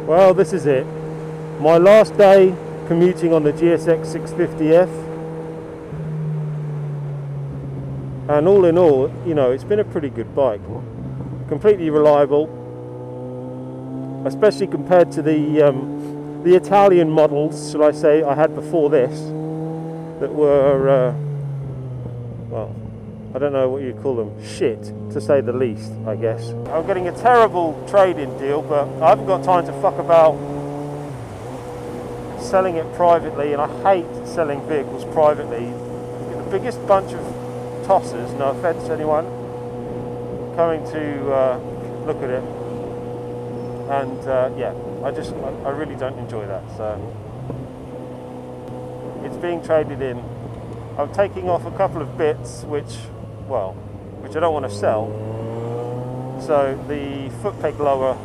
Well, this is it. My last day commuting on the GSX650F. And all in all, you know, it's been a pretty good bike. Completely reliable, especially compared to the Italian models, shall I say, I had before this, that were, well, I don't know what you call them, shit, to say the least, I guess. I'm getting a terrible trade-in deal, but I haven't got time to fuck about selling it privately, and I hate selling vehicles privately. You get the biggest bunch of tossers, no offence to anyone, coming to look at it, and yeah, I really don't enjoy that, so it's being traded in. I'm taking off a couple of bits which I don't want to sell. So the foot peg lower,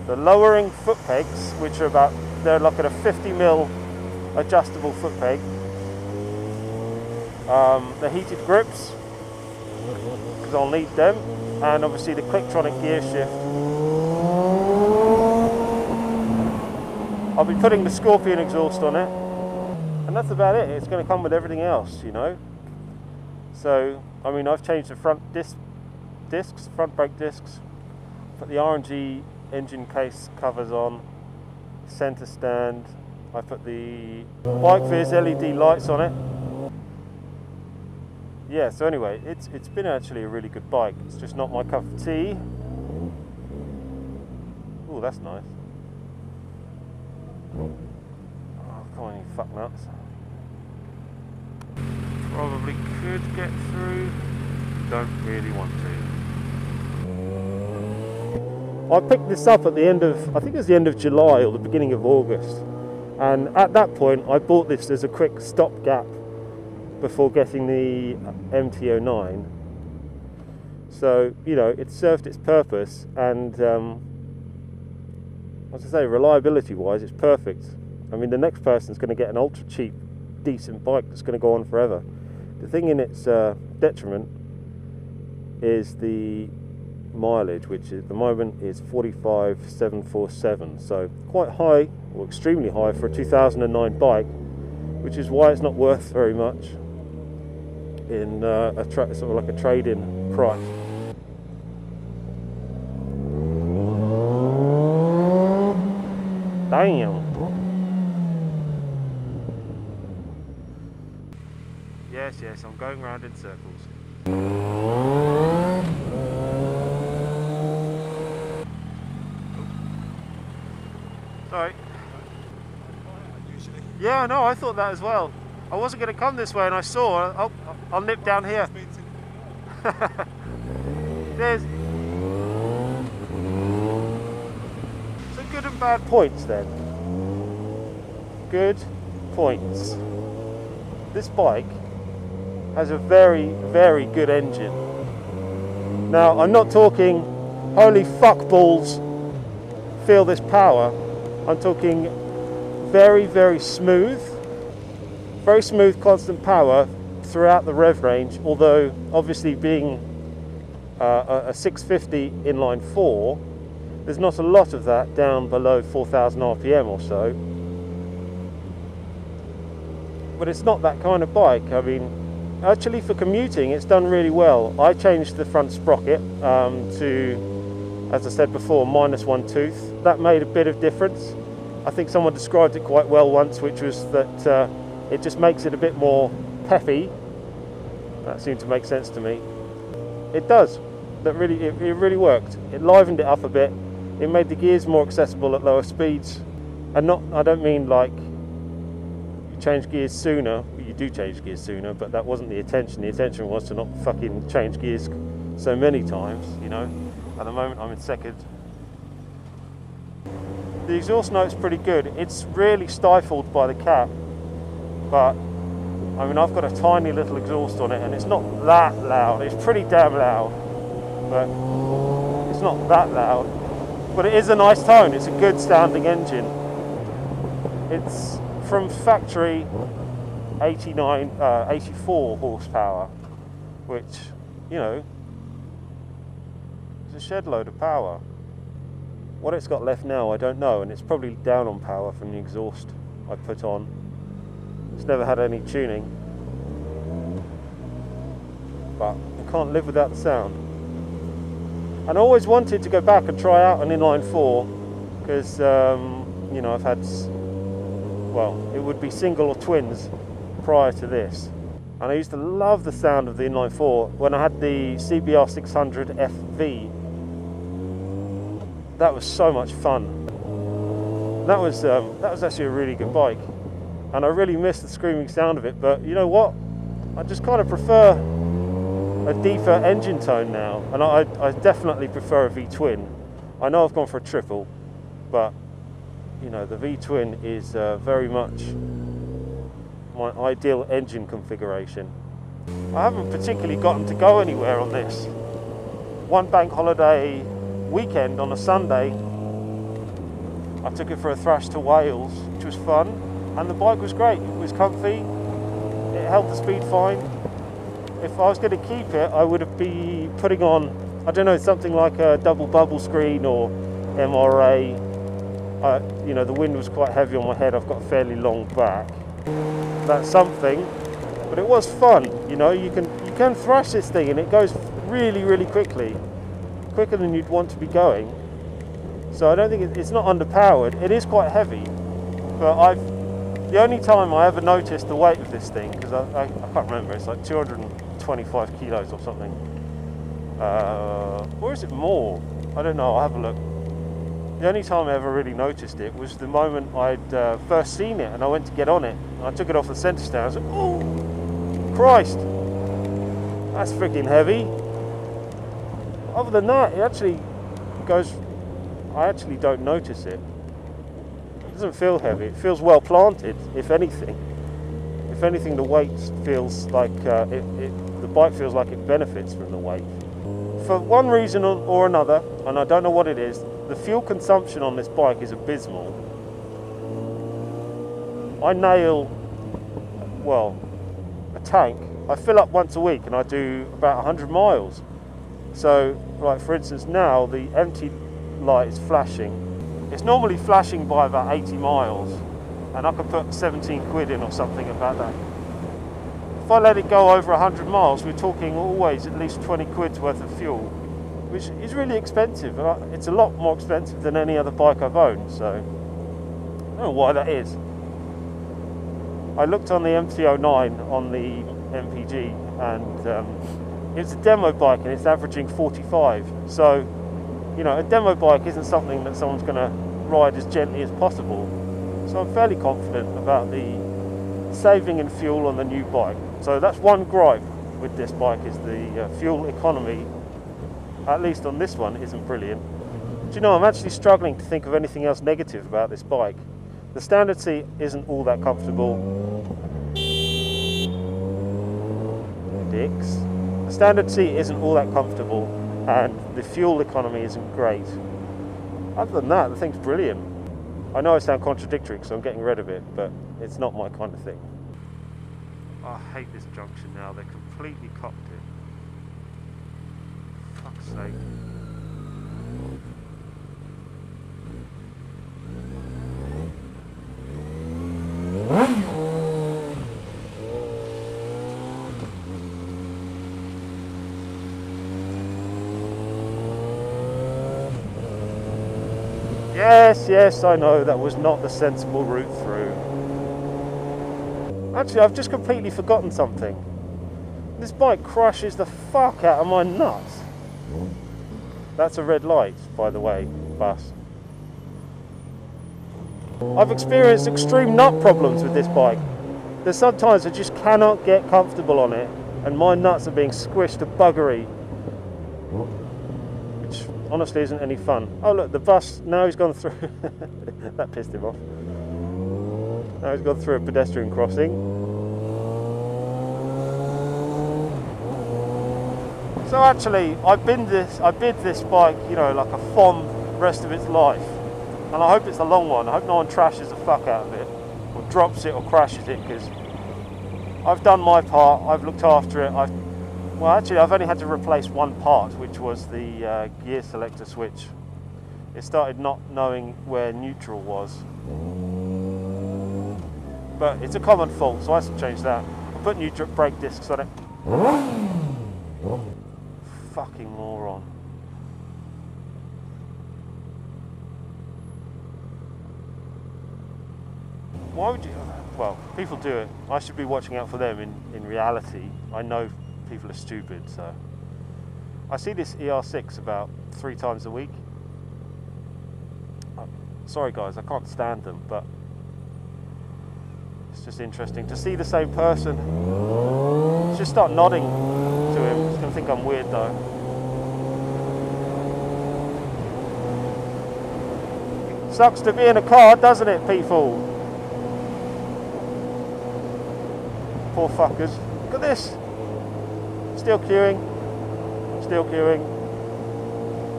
the lowering foot pegs, which are they're like at a 50mm adjustable foot peg. The heated grips, because I'll need them, and obviously the Clicktronic gear shift. I'll be putting the Scorpion exhaust on it, and that's about it. It's going to come with everything else, you know. So, I mean, I've changed the front front brake discs, put the RNG engine case covers on, center stand, I put the Bike Viz LED lights on it. Yeah, so anyway, it's been actually a really good bike. It's just not my cup of tea. Oh, that's nice. Oh, come on, you fuck nuts. Probably could get through. Don't really want to. I picked this up at the end of, I think it was the end of July or the beginning of August. And at that point, I bought this as a quick stopgap before getting the MT-09. So, you know, it served its purpose, and as I say, reliability wise, it's perfect. I mean, the next person's going to get an ultra cheap, decent bike that's going to go on forever. The thing in its detriment is the mileage, which at the moment is 45,747, so quite high, or extremely high for a 2009 bike, which is why it's not worth very much in sort of like a trade-in price. Damn. Yes, I'm going round in circles. Sorry. Yeah, no, I thought that as well. I wasn't going to come this way, and I saw, I'll nip down here. There's some good and bad points then. Good points. This bike has a very, very good engine. Now, I'm not talking, holy fuck balls, feel this power. I'm talking very, very smooth constant power throughout the rev range, although obviously being a 650 inline 4, there's not a lot of that down below 4,000 RPM or so. But it's not that kind of bike. I mean, actually for commuting, it's done really well. I changed the front sprocket to, as I said before, -1 tooth. That made a bit of difference. I think someone described it quite well once, which was that it just makes it a bit more peppy. That seemed to make sense to me. It does. It really worked. It livened it up a bit. It made the gears more accessible at lower speeds. And I don't mean like you change gears sooner. You do change gears sooner, but that wasn't the intention. The intention was to not fucking change gears so many times, you know. At the moment I'm in second. The exhaust note's pretty good. It's really stifled by the cap, but I mean, I've got a tiny little exhaust on it, and it's not that loud. It's pretty damn loud, but it's not that loud. But it is a nice tone. It's a good sounding engine. It's from factory 84 horsepower, which, you know, is a shed load of power. What it's got left now, I don't know, and it's probably down on power from the exhaust I put on. It's never had any tuning, but I can't live without the sound. And I always wanted to go back and try out an inline-4 because, you know, I've had, well, it would be single or twins prior to this. And I used to love the sound of the inline-4 when I had the CBR650F. That was so much fun. That was actually a really good bike, and I really miss the screaming sound of it. But you know what? I just kind of prefer a deeper engine tone now, and I definitely prefer a V-twin. I know I've gone for a triple, but you know, the V-twin is very much my ideal engine configuration. I haven't particularly gotten to go anywhere on this. One bank holiday weekend on a Sunday, I took it for a thrash to Wales, which was fun, and the bike was great. It was comfy, it held the speed fine. If I was going to keep it, I would have been putting on, I don't know, something like a double bubble screen or MRA. You know, the wind was quite heavy on my head. I've got a fairly long back. That's something, but it was fun. You know, you can thrash this thing, and it goes really, really quickly, quicker than you'd want to be going. So I don't think it's not underpowered. It is quite heavy, but the only time I ever noticed the weight of this thing, because I can't remember, it's like 225 kilos or something, or is it more? I don't know, I'll have a look. The only time I ever really noticed it was the moment I'd first seen it and I went to get on it. I took it off the centre stand. I was like, oh, Christ, that's freaking heavy. Other than that, it actually goes, I actually don't notice it. It doesn't feel heavy. It feels well planted, if anything. If anything, the weight feels like, the bike feels like it benefits from the weight. For one reason or another, and I don't know what it is, the fuel consumption on this bike is abysmal. I nail, well, a tank. I fill up once a week and I do about 100 miles. So, like for instance now, the empty light is flashing. It's normally flashing by about 80 miles, and I could put 17 quid in or something about that. If I let it go over 100 miles, we're talking always at least 20 quid's worth of fuel, which is really expensive. It's a lot more expensive than any other bike I've owned, so I don't know why that is. I looked on the MT-09 on the MPG, and it's a demo bike and it's averaging 45. So, you know, a demo bike isn't something that someone's going to ride as gently as possible. So I'm fairly confident about the saving in fuel on the new bike. So that's one gripe with this bike, is the fuel economy, at least on this one, isn't brilliant. Do you know, I'm actually struggling to think of anything else negative about this bike. The standard seat isn't all that comfortable. Dicks. The standard seat isn't all that comfortable, and the fuel economy isn't great. Other than that, the thing's brilliant. I know I sound contradictory because I'm getting rid of it, but it's not my kind of thing. I hate this junction now. They're completely cocked it. Fuck's sake. Yes, I know that was not the sensible route through. Actually, I've just completely forgotten something. This bike crushes the fuck out of my nuts. That's a red light, by the way, bus. I've experienced extreme nut problems with this bike. There's sometimes I just cannot get comfortable on it, and my nuts are being squished to buggery. Which honestly isn't any fun. Oh look, the bus, now he's gone through, that pissed him off. Now he's gone through a pedestrian crossing. So actually, I bid this bike, you know, like a fond rest of its life. And I hope it's a long one. I hope no one trashes the fuck out of it, or drops it, or crashes it, because I've done my part, I've looked after it. Well, actually, I've only had to replace one part, which was the gear selector switch. it started not knowing where neutral was. But it's a common fault, so I have to change that. I'll put new brake discs on it. Fucking moron. Why would you? Well, people do it. I should be watching out for them. In reality, I know people are stupid, so. I see this ER6 about 3 times a week. Sorry guys, I can't stand them, but it's just interesting to see the same person. Just start nodding to him. He's gonna think I'm weird though. Sucks to be in a car, doesn't it, people? Poor fuckers. Look at this. Still queuing. Still queuing.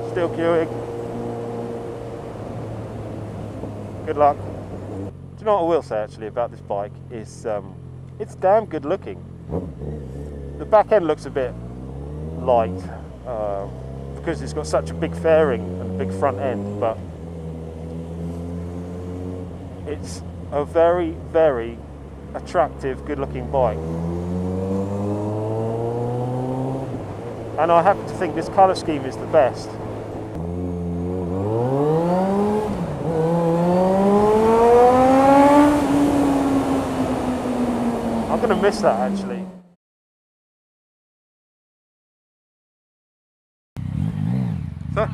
Still queuing. Good luck. Do you know what I will say actually about this bike is it's damn good looking. The back end looks a bit light because it's got such a big fairing and a big front end, but it's a very, very attractive, good looking bike. And I happen to think this colour scheme is the best. I'm going to miss that actually. So,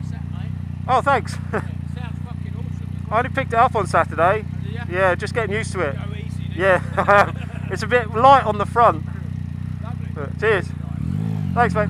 oh, thanks. Sounds fucking awesome. I only picked it up on Saturday. Oh, yeah? Yeah, just getting used to it. Go easy, Yeah, it's a bit light on the front. Lovely. But cheers. Thanks, mate.